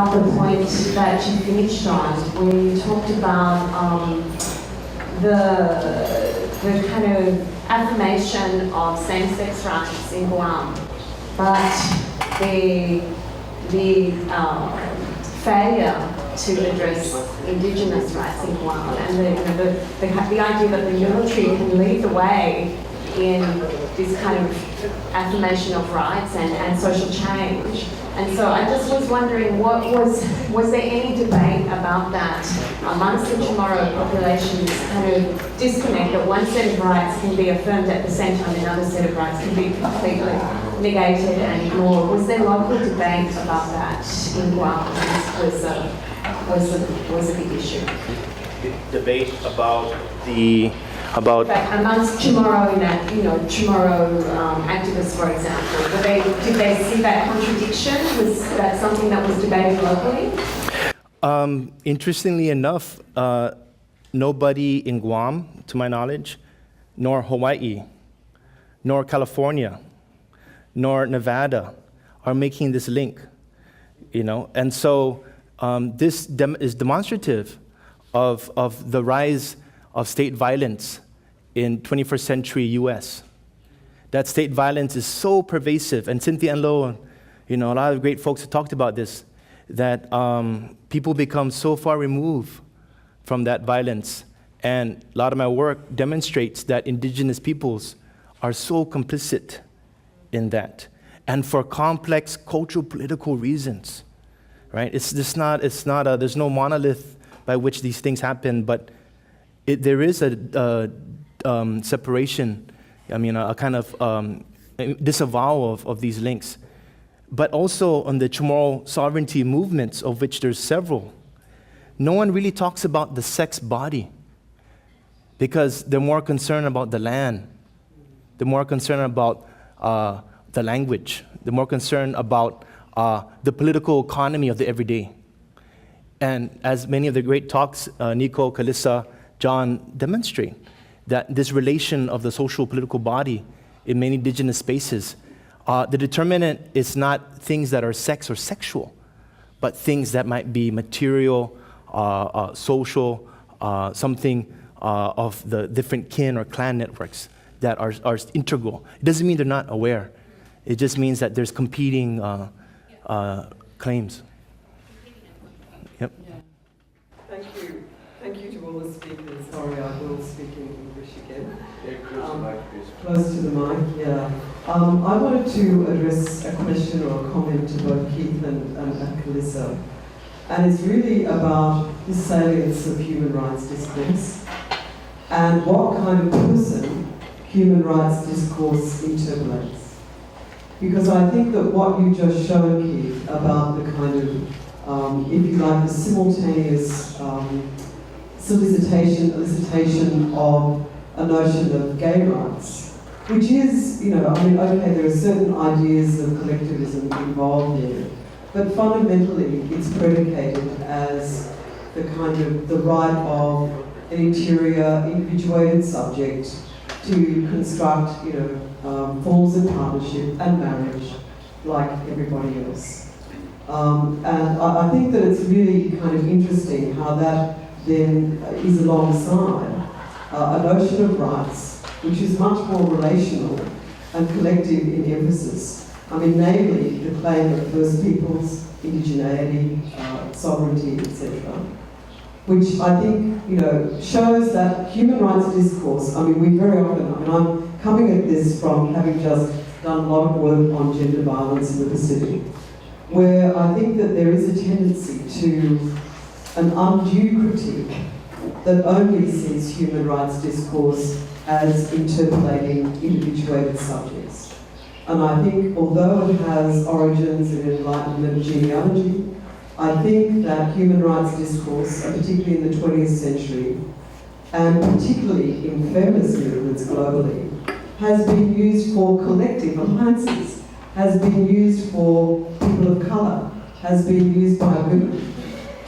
about the point that you finished on, where you talked about the kind of affirmation of same-sex rights in Guam, but the failure to address Indigenous rights in Guam, and the idea that the military can lead the way in this kind of affirmation of rights and social change. And so I just was wondering, was there any debate about that amongst the Chamorro population, this kind of disconnect that one set of rights can be affirmed at the same time another set of rights can be completely negated and ignored? Was there local debate about that in Guam? Was a big issue. Debate about amongst Chamorro, Chamorro activists, for example, did they see that contradiction? Was that something that was debated locally? Interestingly enough, nobody in Guam, to my knowledge, nor Hawaii, nor California, nor Nevada are making this link, and so this is demonstrative of the rise of state violence in 21st century US. That state violence is so pervasive, and Cynthia and Lo, a lot of great folks have talked about this, that people become so far removed from that violence. And a lot of my work demonstrates that Indigenous peoples are so complicit in that, and for complex cultural political reasons, right? There's no monolith by which these things happen, but there is a separation, a kind of disavowal of these links. But also on the Chamorro sovereignty movements, of which there's several, no one really talks about the sex body because they're more concerned about the land. They're more concerned about the language. They're more concerned about the political economy of the everyday. And as many of the great talks, Nico, Kalissa, John demonstrate, that this relation of the social political body in many Indigenous spaces, the determinant is not things that are sex or sexual, but things that might be material, social, something of the different kin or clan networks that are integral. It doesn't mean they're not aware. It just means that there's competing claims. Yep. Thank you. Thank you to all the speakers. Sorry, I will speak in English again. Close to the mic, yeah. I wanted to address a question or a comment to both Keith and Kalissa. And it's really about the salience of human rights discourse and what kind of person human rights discourse interpolates. Because I think that what you just showed, Keith, about the kind of, if you like, the simultaneous elicitation of a notion of gay rights, which is, okay, there are certain ideas of collectivism involved there, but fundamentally it's predicated as the kind of the right of an interior, individuated subject to construct, forms of partnership and marriage like everybody else. And I think that it's really kind of interesting how that then is alongside a notion of rights which is much more relational and collective in emphasis. Namely the claim of First Peoples, indigeneity, sovereignty, etc., which I think shows that human rights discourse. We very often. I'm coming at this from having just done a lot of work on gender violence in the Pacific, where I think that there is a tendency to an undue critique that only sees human rights discourse as interpolating individuated subjects. And I think although it has origins in Enlightenment genealogy, I think that human rights discourse, particularly in the 20th century, and particularly in feminist movements globally, has been used for collective alliances, has been used for people of colour, has been used by women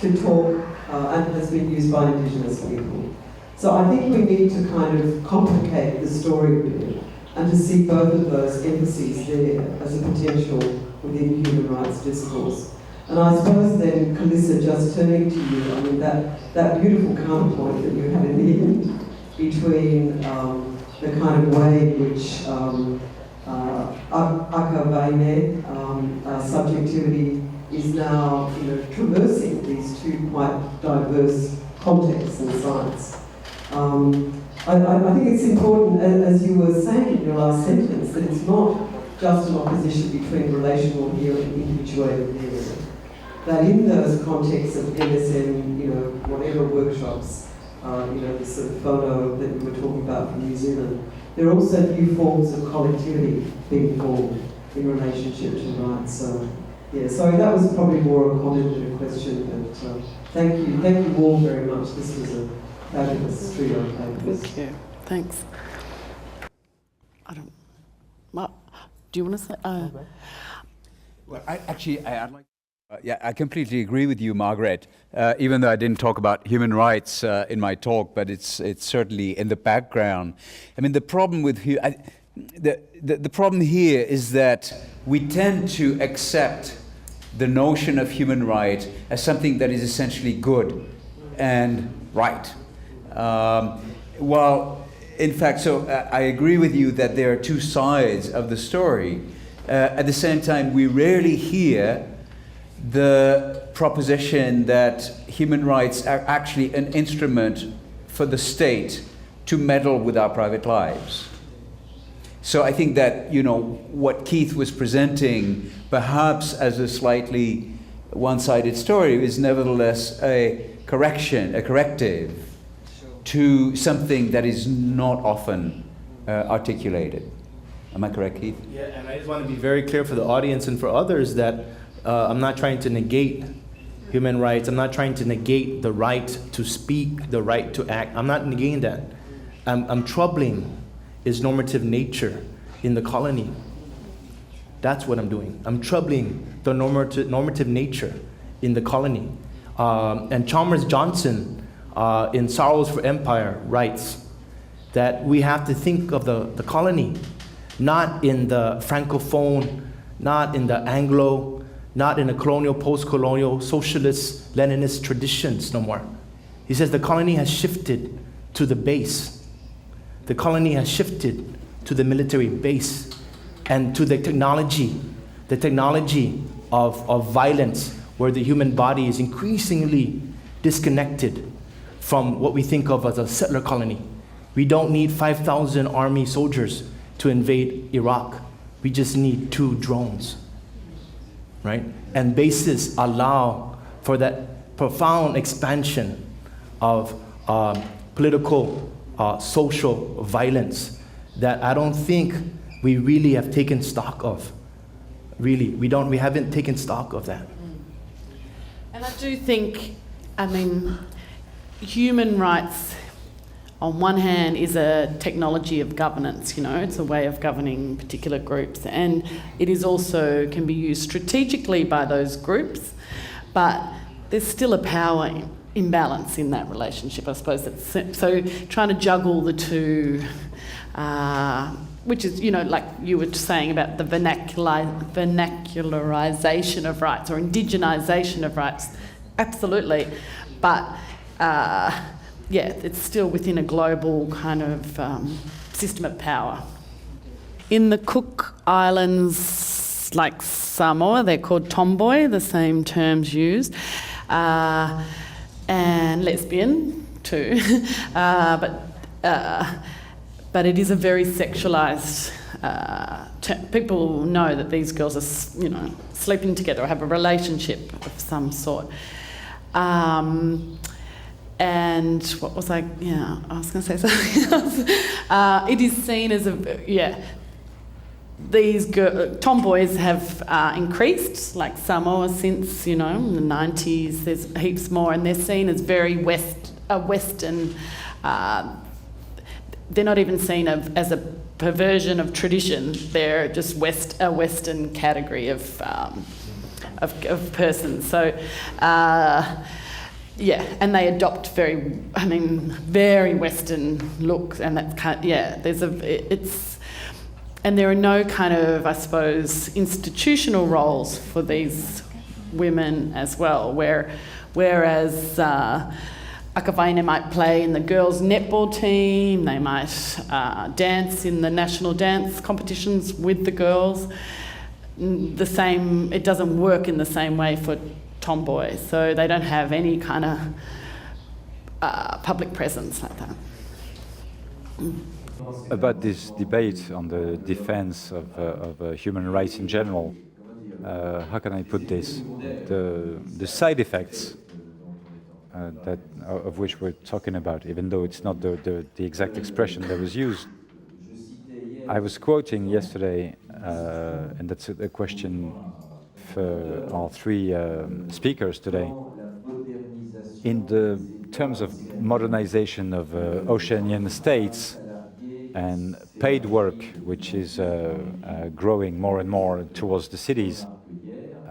to talk, and has been used by Indigenous people. So I think we need to kind of complicate the story a bit and to see both of those emphases there as a potential within human rights discourse. And I suppose then, Calissa, just turning to you, I mean, that beautiful counterpoint that you had in the end between the kind of way in which Akavaine, subjectivity, is now, traversing these two quite diverse contexts in science. I think it's important, as you were saying in your last sentence, that it's not just an opposition between relational here and individuated here. That in those contexts of MSM, whatever workshops, the sort of photo that you were talking about from New Zealand, there are also new forms of collectivity being formed in relationship to rights. So, yeah, sorry, that was probably more a comment than a question, but thank you all very much. This was a fabulous trio of papers. Thank you. Thanks. Do you want to say? Well, I'd like. I completely agree with you, Margaret. Even though I didn't talk about human rights in my talk, but it's certainly in the background. I mean, the problem with the problem here is that we tend to accept the notion of human right as something that is essentially good and right. While, in fact, so I agree with you that there are two sides of the story. At the same time, we rarely hear the proposition that human rights are actually an instrument for the state to meddle with our private lives. So I think that, what Keith was presenting, perhaps as a slightly one-sided story, is nevertheless a corrective to something that is not often articulated. Am I correct, Keith? Yeah, and I just want to be very clear for the audience and for others that I'm not trying to negate human rights. I'm not trying to negate the right to speak, the right to act. I'm not negating that. I'm troubling is normative nature in the colony. That's what I'm doing. I'm troubling the normative nature in the colony. And Chalmers Johnson, in Sorrows for Empire, writes that we have to think of the colony not in the Francophone, not in the Anglo, not in the colonial, post-colonial, socialist, Leninist traditions no more. He says the colony has shifted to the base. The colony has shifted to the military base and to the technology of violence, where the human body is increasingly disconnected from what we think of as a settler colony. We don't need 5,000 army soldiers to invade Iraq. We just need 2 drones, right? And bases allow for that profound expansion of political, social violence that I don't think we really have taken stock of. Really, we haven't taken stock of that. And I do think, human rights, on one hand, is a technology of governance, it's a way of governing particular groups, and it is also can be used strategically by those groups, but there's still a power imbalance in that relationship, I suppose. So trying to juggle the two, which is, like you were saying about the vernacularization of rights or indigenisation of rights, absolutely, but it's still within a global kind of system of power. In the Cook Islands, like Samoa, they're called tomboy, the same terms used, and lesbian too, but it is a very sexualised term. People know that these girls are, sleeping together or have a relationship of some sort. And what was I was going to say something else. It is seen as these tomboys have increased, like Samoa, since, in the 90s, there's heaps more, and they're seen as very Western, they're not even seen as a perversion of tradition, they're just a Western category of persons. So, and they adopt very Western looks, and that's and there are no kind of, I suppose, institutional roles for these women as well, whereas Akavaine might play in the girls' netball team, they might dance in the national dance competitions with the girls. It doesn't work in the same way for tomboys, so they don't have any kind of public presence like that. About this debate on the defense of human rights in general, how can I put this? The side effects of which we're talking about, even though it's not the exact expression that was used. I was quoting yesterday, and that's a question for our three speakers today, in the terms of modernization of Oceanian states and paid work, which is growing more and more towards the cities.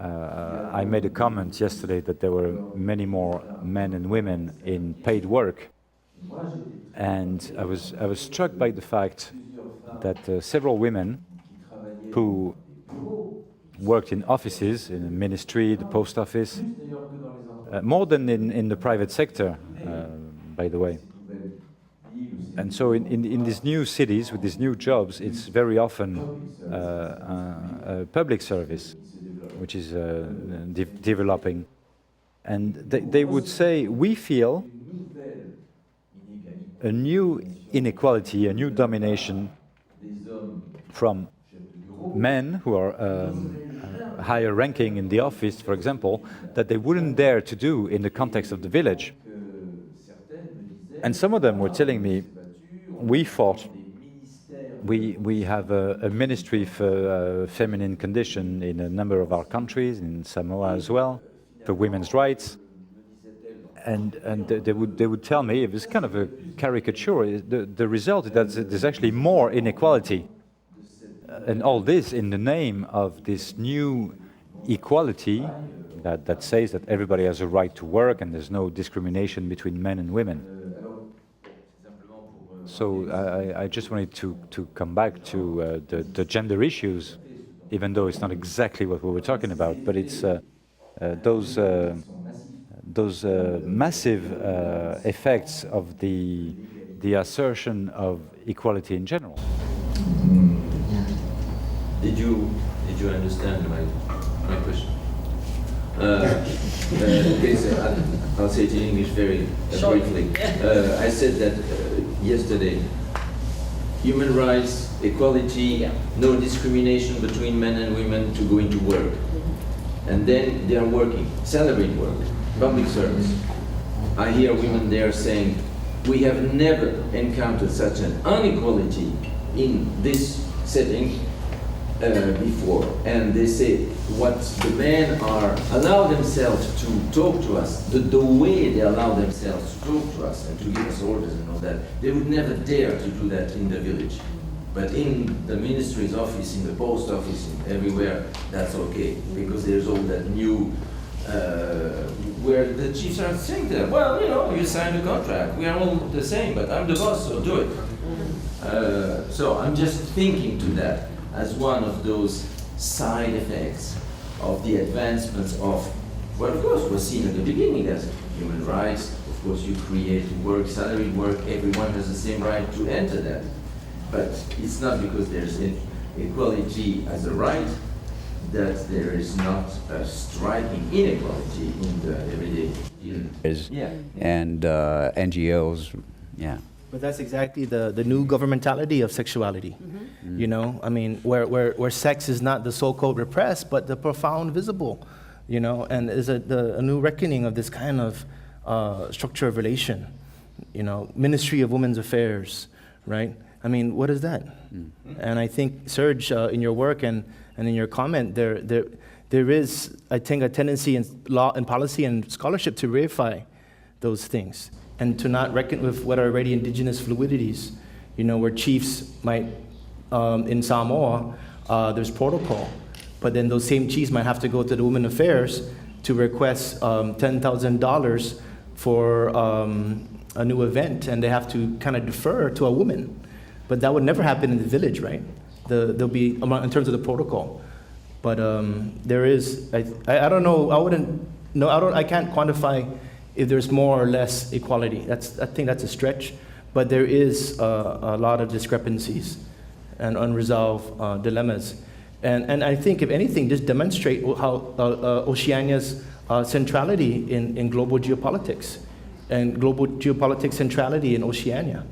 I made a comment yesterday that there were many more men and women in paid work, and I was struck by the fact that several women who worked in offices, in the ministry, the post office, more than in the private sector, by the way. And so in these new cities, with these new jobs, it's very often a public service, which is developing. And they would say, we feel a new inequality, a new domination from men who are higher ranking in the office, for example, that they wouldn't dare to do in the context of the village. And some of them were telling me, we fought, we have a ministry for feminine condition in a number of our countries, in Samoa as well, for women's rights. And they would tell me, it was kind of a caricature, the result is that there's actually more inequality. And all this in the name of this new equality that says that everybody has a right to work and there's no discrimination between men and women. So I just wanted to come back to the gender issues, even though it's not exactly what we were talking about, but it's those massive effects of the assertion of equality in general. Did you understand my question? Okay, so I'll say it in English very briefly. I said that yesterday, human rights, equality, no discrimination between men and women to go into work. And then they are working, salaried work, public service. I hear women there saying, we have never encountered such an inequality in this setting before. And they say what the men are allow themselves to talk to us, the way they allow themselves to talk to us and to give us orders and all that, they would never dare to do that in the village. But in the ministry's office, in the post office, everywhere, that's okay, because there's all that new where the chiefs are saying that, well, you know, you signed a contract, we are all the same, but I'm the boss, so do it. So I'm just thinking to that as one of those side effects of the advancements of, well, of course, was seen at the beginning as human rights. Of course, you create work, salaried work, everyone has the same right to enter that. But it's not because there's equality as a right that there is not a striking inequality in the everyday dealing. And NGOs, yeah. But that's exactly the new governmentality of sexuality. You know, I mean, where sex is not the so-called repressed, but the profound visible, you know, and is a new reckoning of this kind of structure of relation, you know, Ministry of Women's Affairs, right? I mean, what is that? And I think, Serge, in your work and in your comment, there is, I think, a tendency in law and policy and scholarship to reify those things and to not reckon with what are already indigenous fluidities, you know, where chiefs might, in Samoa, there's protocol, but then those same chiefs might have to go to the Women's Affairs to request $10,000 for a new event, and they have to kind of defer to a woman. But that would never happen in the village, right? There'll be, in terms of the protocol. But there is, I don't know, I can't quantify if there's more or less equality. I think that's a stretch, but there is a lot of discrepancies and unresolved dilemmas. And I think, if anything, this demonstrates how Oceania's centrality in global geopolitics, and global geopolitics centrality in Oceania,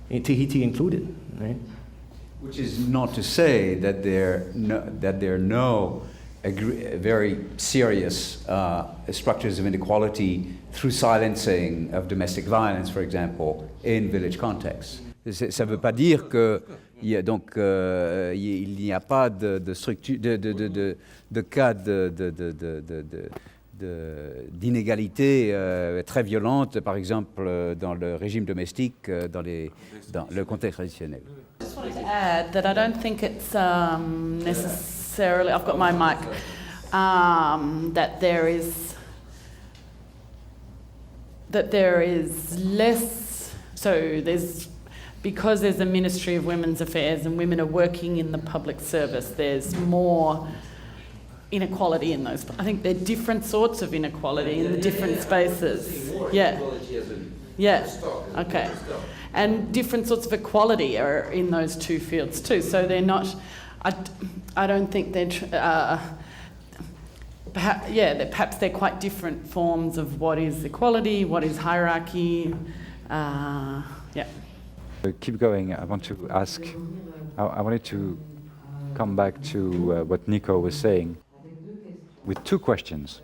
in Tahiti included, right? Which is not to say that there are no very serious structures of inequality through silencing of domestic violence, for example, in village contexts. Ça ne veut pas dire que il n'y a pas de structure, de cas d'inégalité très violente, par exemple dans le régime domestique, dans le contexte traditionnel. I just wanted to add that I don't think it's necessarily, I've got my mic, that there is less, so because there's a Ministry of Women's Affairs and women are working in the public service, there's more inequality in those. I think there are different sorts of inequality in the different spaces. Yeah. Yeah. Okay. And different sorts of equality are in those two fields too. So they're not. I don't think they're. Perhaps they're quite different forms of what is equality, what is hierarchy. Yeah. Keep going. I want to ask. I wanted to come back to what Nico was saying, with two questions.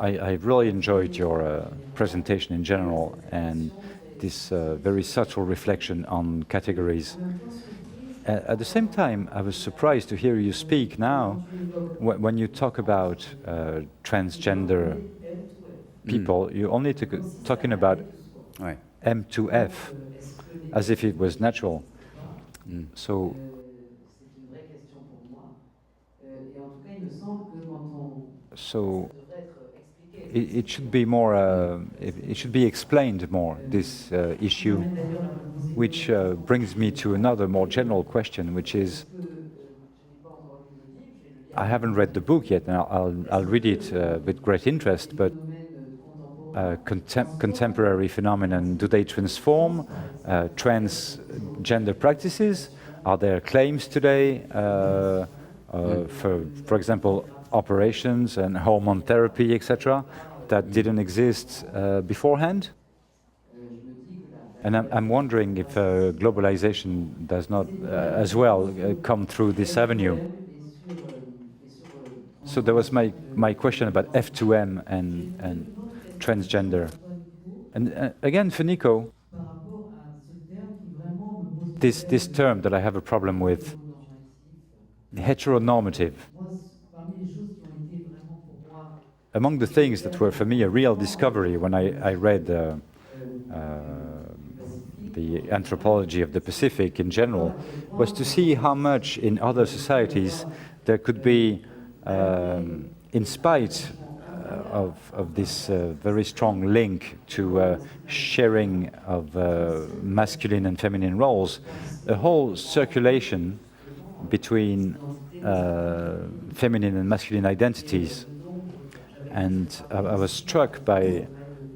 I really enjoyed your presentation in general, and this very subtle reflection on categories. At the same time, I was surprised to hear you speak now when you talk about transgender people. You're only talking about M to F, as if it was natural. So it should be more. It should be explained more, this issue, which brings me to another more general question, which is, I haven't read the book yet, and I'll read it with great interest. But contemporary phenomenon, do they transform transgender practices? Are there claims today for example, operations and hormone therapy, etc., that didn't exist beforehand? And I'm wondering if globalization does not as well come through this avenue. So there was my question about F2M and transgender. And again, for Nico, this term that I have a problem with, heteronormative. Among the things that were for me a real discovery when I read the anthropology of the Pacific in general, was to see how much in other societies there could be, in spite of this very strong link to sharing of masculine and feminine roles, a whole circulation between feminine and masculine identities. And I was struck by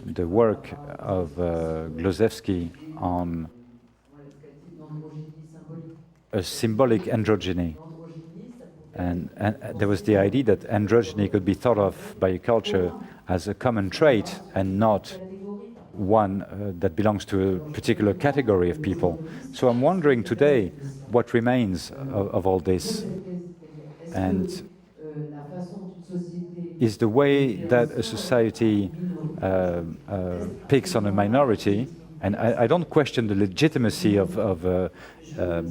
the work of Glozewski on a symbolic androgyny. And there was the idea that androgyny could be thought of by a culture as a common trait and not one that belongs to a particular category of people. So I'm wondering today what remains of all this, and is the way that a society picks on a minority, and I don't question the legitimacy of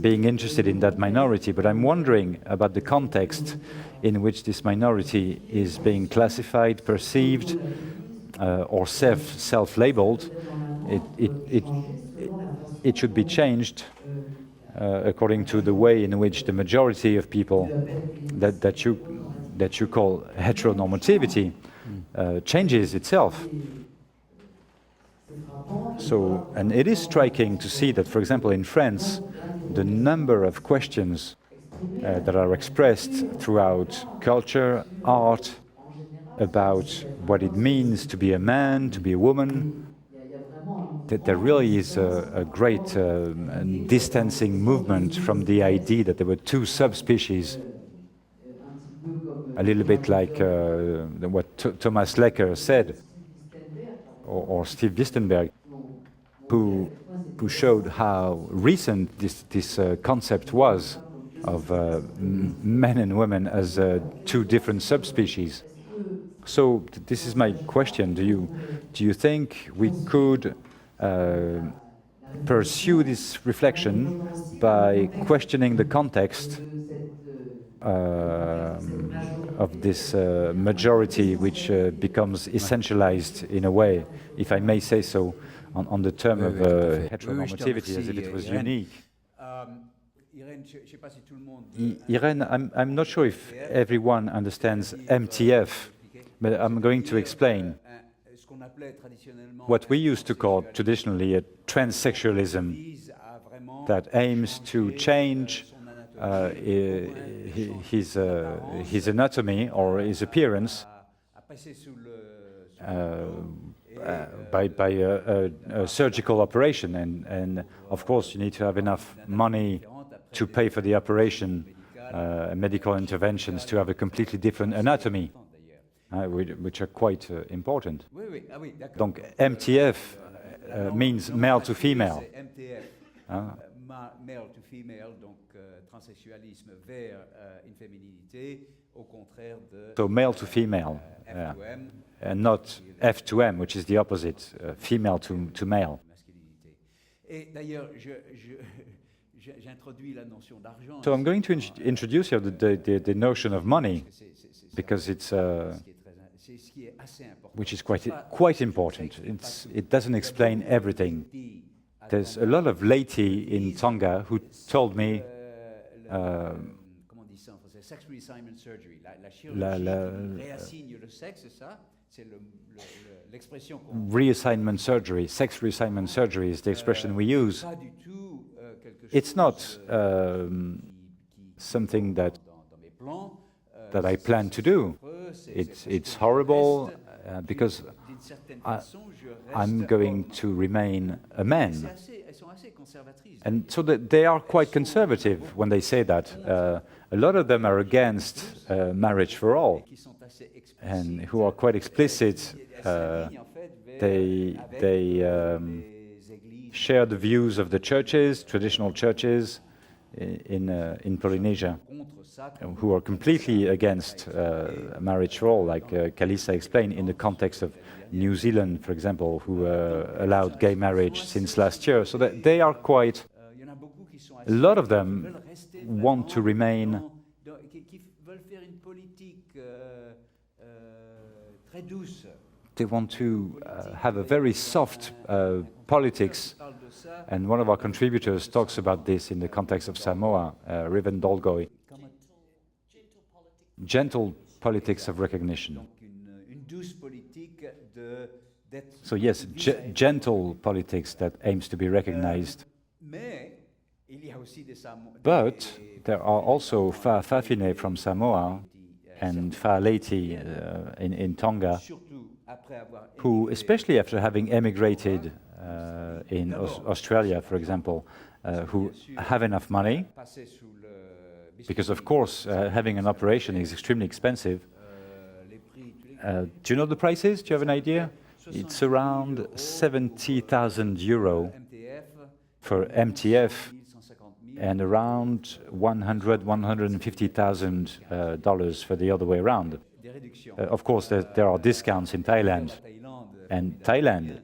being interested in that minority, but I'm wondering about the context in which this minority is being classified, perceived, or self-labeled. It should be changed according to the way in which the majority of people that you call heteronormativity changes itself. So, and it is striking to see that, for example, in France, the number of questions that are expressed throughout culture, art, about what it means to be a man, to be a woman. That there really is a great distancing movement from the idea that there were two subspecies, a little bit like what Thomas Lecker said, or Steve Distenberg, who showed how recent this concept was of men and women as two different subspecies. So this is my question: do you think we could pursue this reflection by questioning the context of this majority, which becomes essentialized in a way, if I may say so, on the term of heteronormativity, as if it was unique? Irene, I'm not sure if everyone understands MTF, but I'm going to explain. What we used to call traditionally a transsexualism that aims to change his anatomy or his appearance by a surgical operation, and of course you need to have enough money to pay for the operation, medical interventions, to have a completely different anatomy, which are quite important. Donc MTF means male to female. Male to female, donc transsexualisme vers une féminité, au contraire de. So male to female, and not F to M, which is the opposite, female to male. Et d'ailleurs, j'introduis la notion d'argent. So I'm going to introduce here the notion of money, because it's which is quite important. It doesn't explain everything. There's a lot of laity in Tonga who told me sex reassignment surgery. La chirurgie réassigne le sexe, ça, c'est l'expression qu'on. Reassignment surgery, sex reassignment surgery is the expression we use. It's not something that I plan to do. It's horrible because I'm going to remain a man. And so they are quite conservative when they say that. A lot of them are against marriage for all, and who are quite explicit. They share the views of the churches, traditional churches in Polynesia, who are completely against marriage for all, like Kalisa explained, in the context of New Zealand, for example, who allowed gay marriage since last year. So that they are quite, a lot of them want to remain they want to have a very soft politics, and one of our contributors talks about this in the context of Samoa, Riven Dolgoy. Gentle politics of recognition. So yes, gentle politics that aims to be recognized. But there are also Fa'afine from Samoa and Fa'aleiti in Tonga, who, especially after having emigrated in Australia, for example, who have enough money, because of course having an operation is extremely expensive. Do you know the prices? Do you have an idea? It's around 70,000 euro for MTF and around $150,000 for the other way around. Of course, there are discounts in Thailand, and Thailand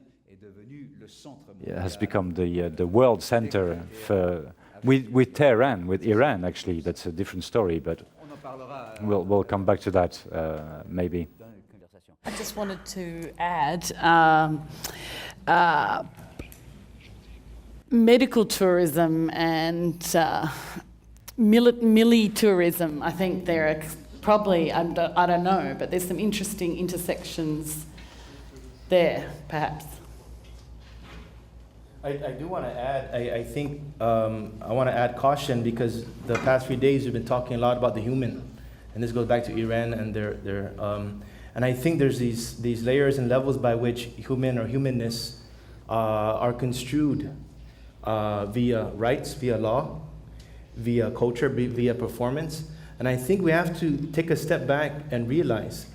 has become the world center for with Tehran, with Iran. Actually, that's a different story, but we'll come back to that maybe. I just wanted to add medical tourism and milli-tourism. I think there are probably, I don't know, but there's some interesting intersections there, perhaps. I do want to add, I think I want to add caution because the past few days we've been talking a lot about the human. And this goes back to Iran and and I think there's these layers and levels by which human or humanness are construed via rights, via law, via culture, via performance. And I think we have to take a step back and realize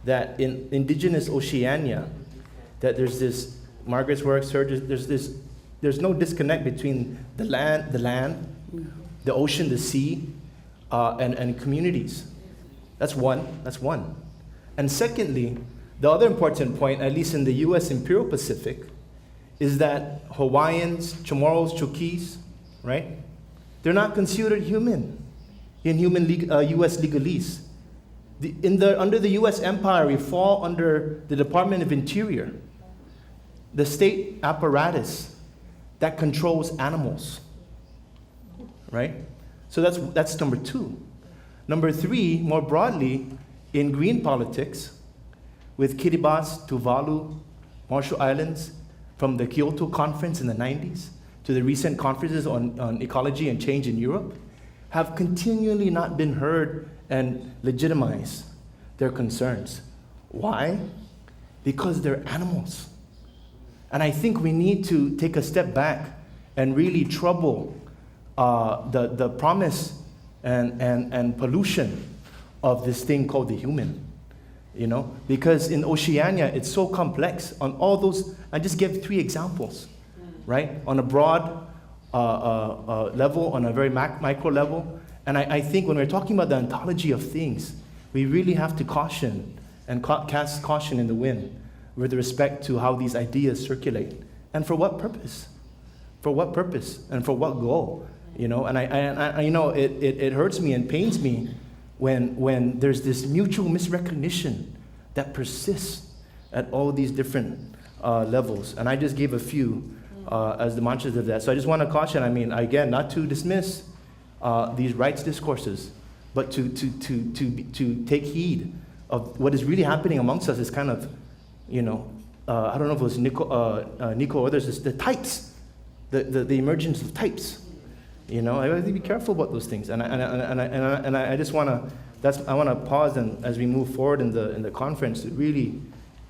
that in indigenous Oceania, that there's this, Margaret's work, there's no disconnect between the land, the ocean, the sea, and communities. That's one. And secondly, the other important point, at least in the US Imperial Pacific, is that Hawaiians, Chamorros, Chukis, right? They're not considered human in US legalese. Under the US Empire, we fall under the Department of Interior, the state apparatus that controls animals, right? So that's number two. Number three, more broadly, in green politics, with Kiribati, Tuvalu, Marshall Islands, from the Kyoto Conference in the 90s to the recent conferences on ecology and change in Europe, have continually not been heard and legitimized their concerns. Why? Because they're animals. And I think we need to take a step back and really trouble the promise and pollution of this thing called the human, because in Oceania it's so complex on all those. I just gave 3 examples, right? On a broad level, on a very micro level, and I think when we're talking about the ontology of things, we really have to caution and cast caution in the wind with respect to how these ideas circulate and for what purpose, and for what goal, And it hurts me and pains me when there's this mutual misrecognition that persists at all these different levels. And I just gave a few as the mantras of that. So I just want to caution, again, not to dismiss these rights discourses, but to take heed of what is really happening amongst us. Is kind of, I don't know if it was Nico or others, the types, the emergence of types. I have to be careful about those things, and I just want to. I want to pause and as we move forward in the conference to really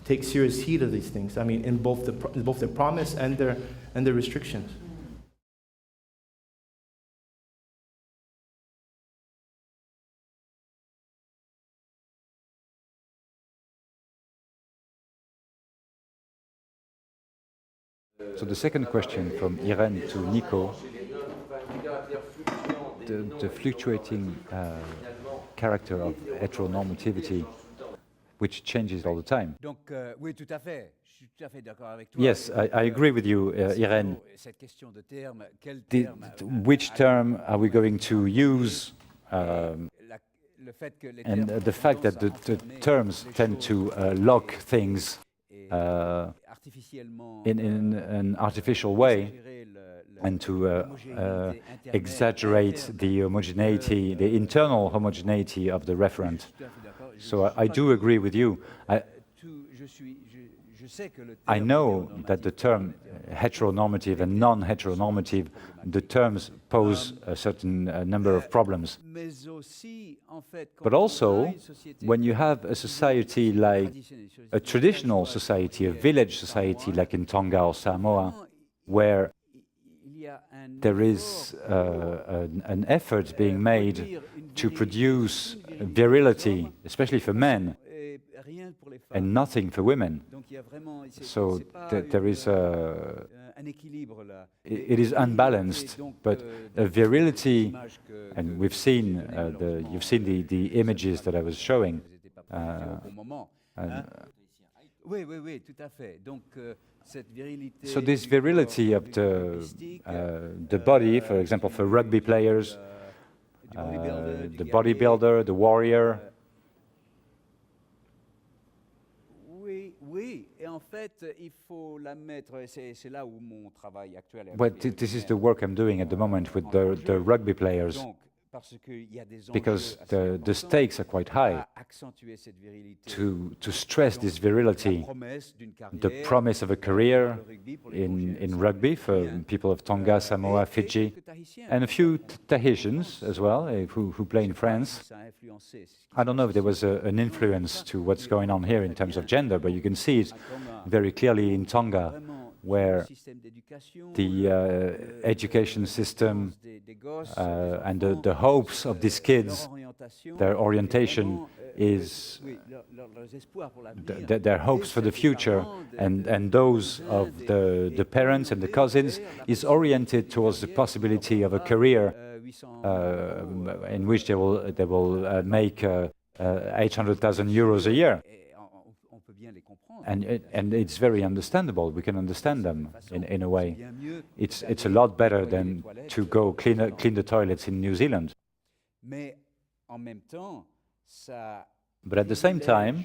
take serious heed of these things. In both the promise and their restrictions. So the second question from Irene to Nico, the fluctuating character of heteronormativity, which changes all the time. Yes, I agree with you, Irene. Which term are we going to use? And the fact that the terms tend to lock things in an artificial way and to exaggerate the homogeneity, the internal homogeneity of the referent. So I do agree with you. I know that the term heteronormative and non-heteronormative, the terms pose a certain number of problems. But also, when you have a society like a traditional society, a village society like in Tonga or Samoa, where there is an effort being made to produce virility, especially for men, and nothing for women. So there is it is unbalanced, but a virility, and we've seen you've seen the images that I was showing. So this virility of the body, for example, for rugby players, the bodybuilder, the warrior. But this is the work I'm doing at the moment with the rugby players. because the stakes are quite high. To stress this virility, the promise of a career in rugby for people of Tonga, Samoa, Fiji, and a few Tahitians as well, who play in France. I don't know if there was an influence to what's going on here in terms of gender, but you can see it very clearly in Tonga, where the education system and the hopes of these kids, their orientation is their hopes for the future, and those of the parents and the cousins is oriented towards the possibility of a career in which they will make 800,000 euros a year. And it's very understandable. We can understand them in a way. It's a lot better than to go clean the toilets in New Zealand. But at the same time,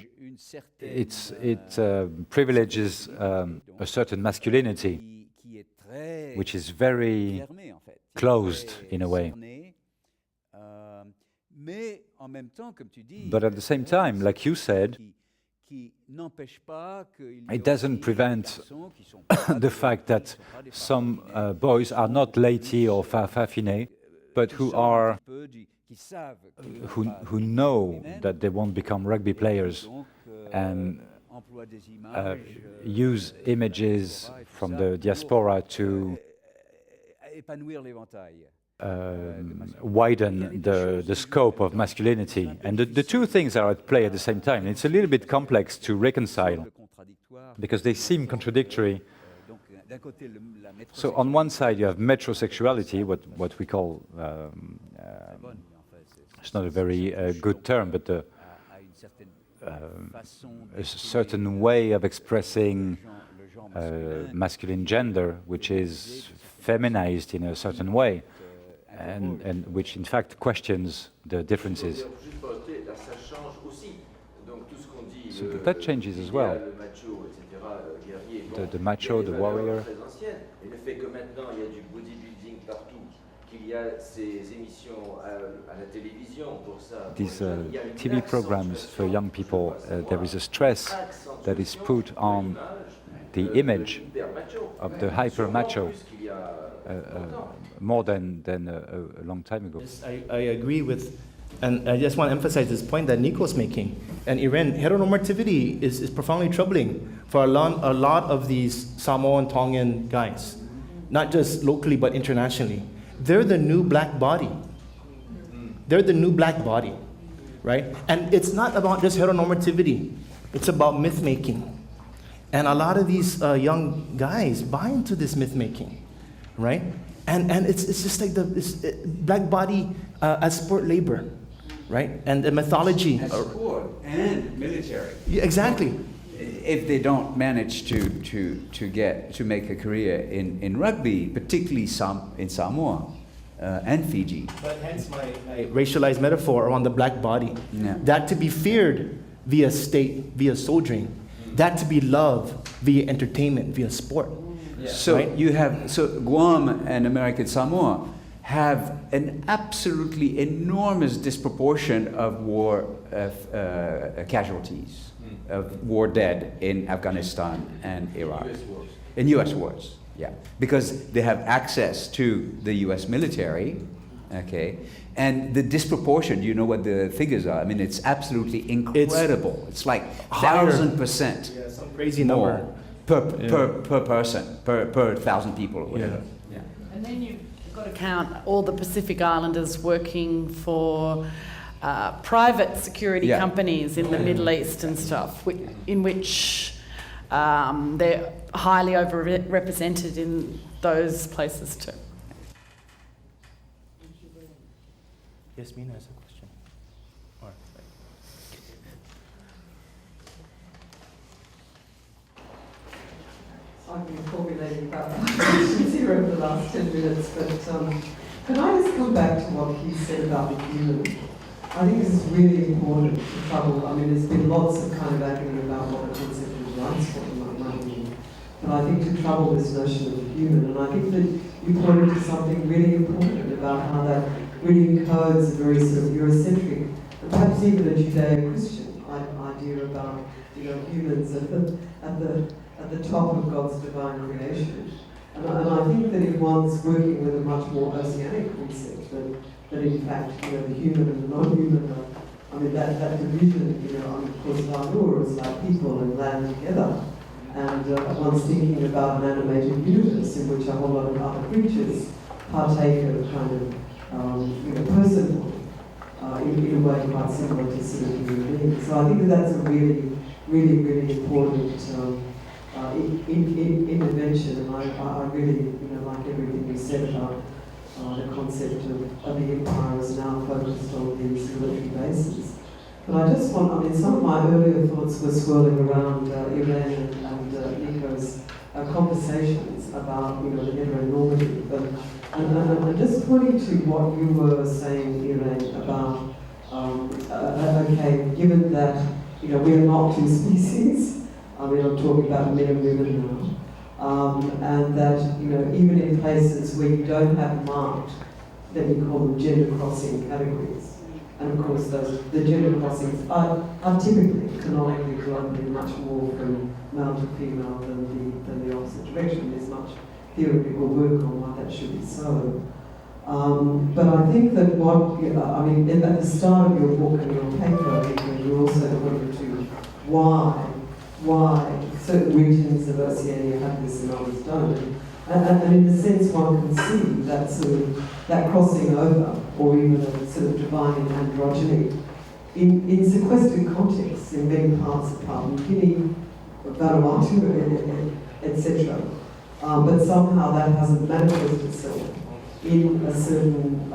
it privileges a certain masculinity, which is very closed in a way. But at the same time, like you said, it doesn't prevent the fact that some boys are not laity or farfafine, but who know that they won't become rugby players and use images from the diaspora to widen the scope of masculinity. And the two things are at play at the same time. It's a little bit complex to reconcile because they seem contradictory. So on one side you have metrosexuality, what we call, it's not a very good term, but a certain way of expressing masculine gender, which is feminized in a certain way. And which in fact questions the differences. So that changes as well. The macho, the warrior. These TV programs for young people, there is a stress that is put on the image of the hyper macho. More than a long time ago. I agree with, and I just want to emphasize this point that Nico's making. And Iran, heteronormativity is profoundly troubling for a lot of these Samoan, Tongan guys, not just locally but internationally. They're the new black body. They're the new black body, right? And it's not about just heteronormativity. It's about myth making. And a lot of these young guys buy into this myth making, right? And it's just like black body as sport labor, right? And the mythology. As sport and military. Yeah, exactly. If they don't manage to make a career in rugby, particularly in Samoa and Fiji. But hence my racialized metaphor around the black body. Yeah. That to be feared via state, via soldiering. That to be loved via entertainment, via sport. Yeah. So right? Guam and American Samoa have an absolutely enormous disproportion of war casualties, of war dead in Afghanistan and Iraq. In U.S. wars, yeah, because they have access to the U.S. military, okay, and the disproportion. You know what the figures are? I mean, it's absolutely incredible. It's like 1,000%. Yeah, some crazy number. Per person, per 1,000 people or whatever. Yeah. And then you've got to count all the Pacific Islanders working for private security companies in the Middle East and stuff, in which they're highly overrepresented in those places too. Yes, Mina has a question. All right. I've been formulating about questions here over the last 10 minutes, but can I just come back to what he said about the human? I think this is really important to trouble. I mean, there's been lots of kind of acting about what the concept of rights for might mean, but I think to trouble this notion of the human, and I think that you pointed to something really important about how that really encodes a very sort of Eurocentric, and perhaps even a Judeo-Christian idea about, humans at the top of God's divine creation. And I think that if one's working with a much more oceanic concept, that in fact, the human and the non-human that division, of course, Valur is like people and land together. And one's thinking about an animated universe in which a whole lot of other creatures partake of kind of, personhood in a way quite similar to sort of human beings. So I think that that's a really, really, really important intervention. And I really, like everything you said about the concept of the empire is now focused on these military bases. But I just want, some of my earlier thoughts were swirling around Irene and Nico's conversations about, the heteronormative. And just pointing to what you were saying, Irene, about, okay, given that, we are not two species, I'm talking about men and women now, and that, even in places where you don't have marked, let me call them gender crossing categories. And of course, the gender crossings are typically, canonically, globally, much more from male to female than the opposite direction. There's much theoretical work on why that should be so. But I think that at the start of your book and your paper, you also pointed to why certain regions of Oceania have this and others don't. And in a sense, one can see that sort of that crossing over, or even a sort of divine androgyny, in sequestered contexts in many parts of Papua New Guinea, Vanuatu, etc. But somehow that hasn't manifested itself in a certain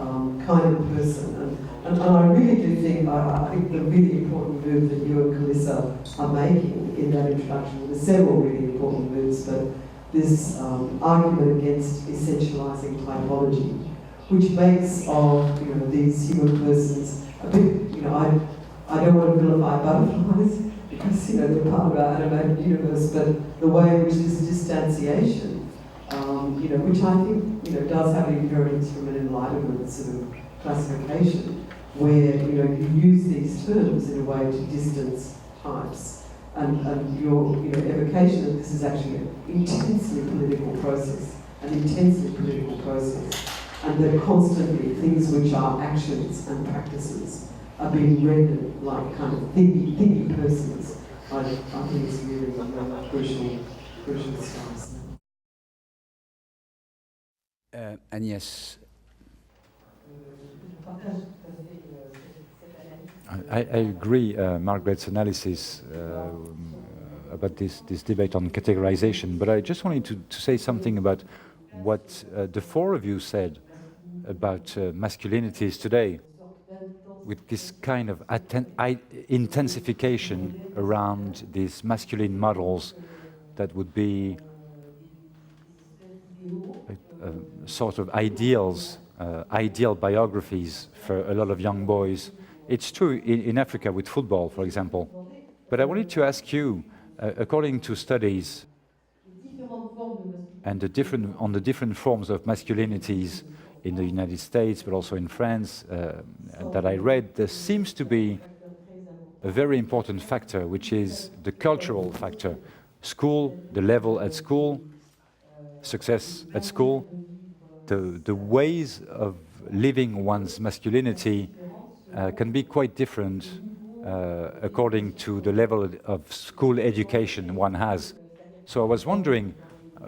kind of person. And I really do think, I think the really important move that you and Calissa are making in that introduction, there's several really important moves, but this argument against essentializing typology, which makes of these human persons a bit, I don't want to vilify butterflies because they're part of our animated universe, but the way in which this distanciation, which I think does have inheritance from an Enlightenment sort of classification, where you use these terms in a way to distance types. And your evocation of this is actually an intensely political process, and that constantly things which are actions and practices are being rendered like kind of thingy persons. I think it's really crucial stuff. Agnès. I agree, Margaret's analysis about this debate on categorization, but I just wanted to say something about what the four of you said about masculinities today, with this kind of intensification around these masculine models that would be sort of ideals, ideal biographies for a lot of young boys. It's true in Africa with football, for example. But I wanted to ask you, according to studies and the different forms of masculinities in the United States, but also in France, that I read, there seems to be a very important factor, which is the cultural factor. School, the level at school, success at school, the ways of living one's masculinity can be quite different according to the level of school education one has. So I was wondering,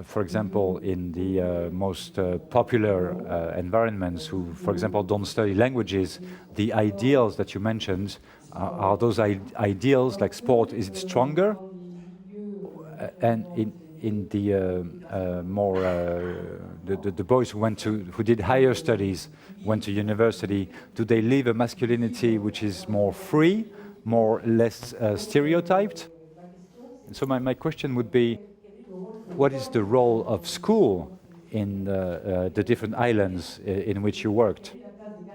for example, in the most popular environments who, for example, don't study languages, the ideals that you mentioned, are those ideals like sport, is it stronger? And in the more the boys who did higher studies, went to university, do they live a masculinity which is more free, less stereotyped? And so my question would be, what is the role of school in the different islands in which you worked?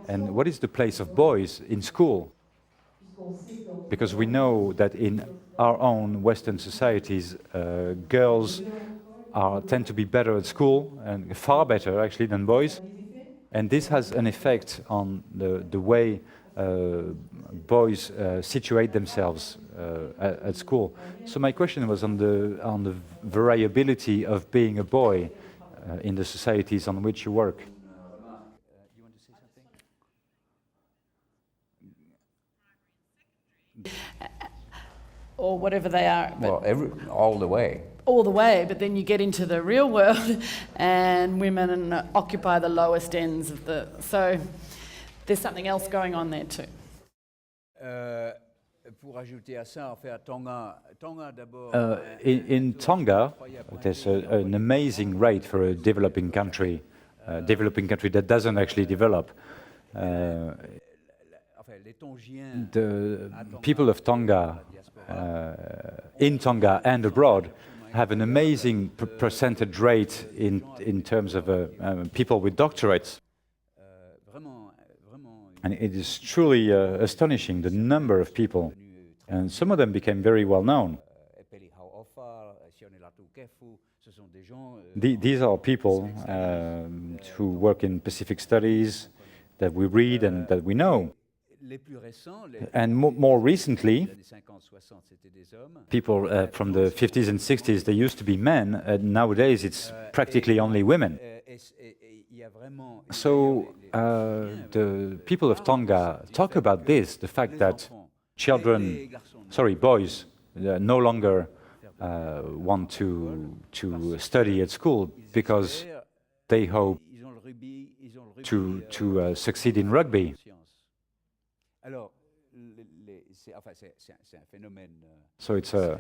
And what is the place of boys in school? Because we know that in our own Western societies, girls tend to be better at school, and far better actually than boys. And this has an effect on the way boys situate themselves at school. So my question was on the variability of being a boy in the societies on which you work. You want to say something? Or whatever they are. Well, all the way. All the way, but then you get into the real world and women occupy the lowest ends of the... So there's something else going on there too. In Tonga, there's an amazing rate for a developing country that doesn't actually develop. The people of Tonga, in Tonga and abroad, have an amazing percentage rate in terms of people with doctorates. And it is truly astonishing, the number of people. And some of them became very well known. These are people who work in Pacific studies, that we read and that we know. And more recently, people from the 50s and 60s, they used to be men, and nowadays it's practically only women. So the people of Tonga talk about this, the fact that boys no longer want to study at school because they hope to succeed in rugby. So it's a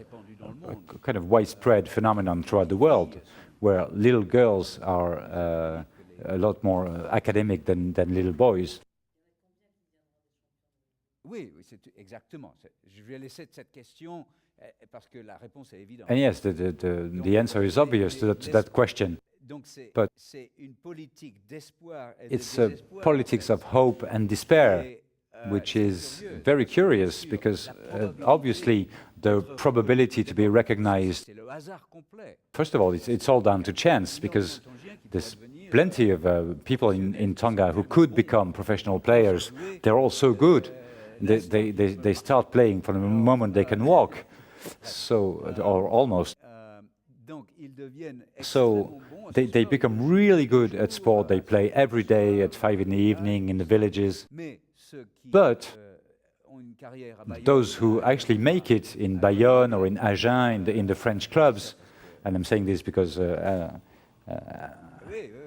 kind of widespread phenomenon throughout the world, where little girls are a lot more academic than little boys. And yes, the answer is obvious to that question. But it's a politics of hope and despair, which is very curious, because obviously the probability to be recognized, first of all, it's all down to chance, because there's plenty of people in Tonga who could become professional players. They're all so good. They start playing from the moment they can walk, or almost. So they become really good at sport. They play every day at 5 in the evening in the villages. But those who actually make it in Bayonne or in Agen, in the French clubs, and I'm saying this because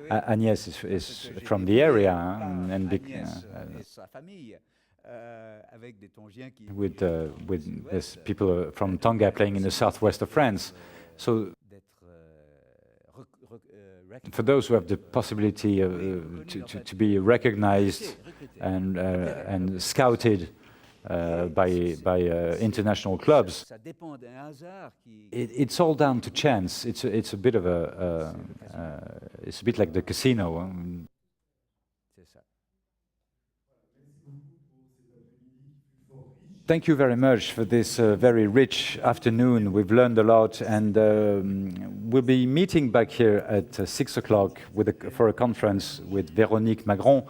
Agnès is from the area, and with this people from Tonga playing in the southwest of France. So for those who have the possibility to be recognized and scouted by international clubs, it's all down to chance. It's a bit of it's a bit like the casino. Thank you very much for this very rich afternoon. We've learned a lot, and we'll be meeting back here at 6 o'clock for a conference with Véronique Magron,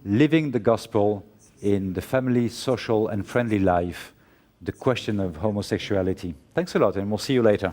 Living the Gospel in the Family, Social and Friendly Life, the question of homosexuality. Thanks a lot, and we'll see you later.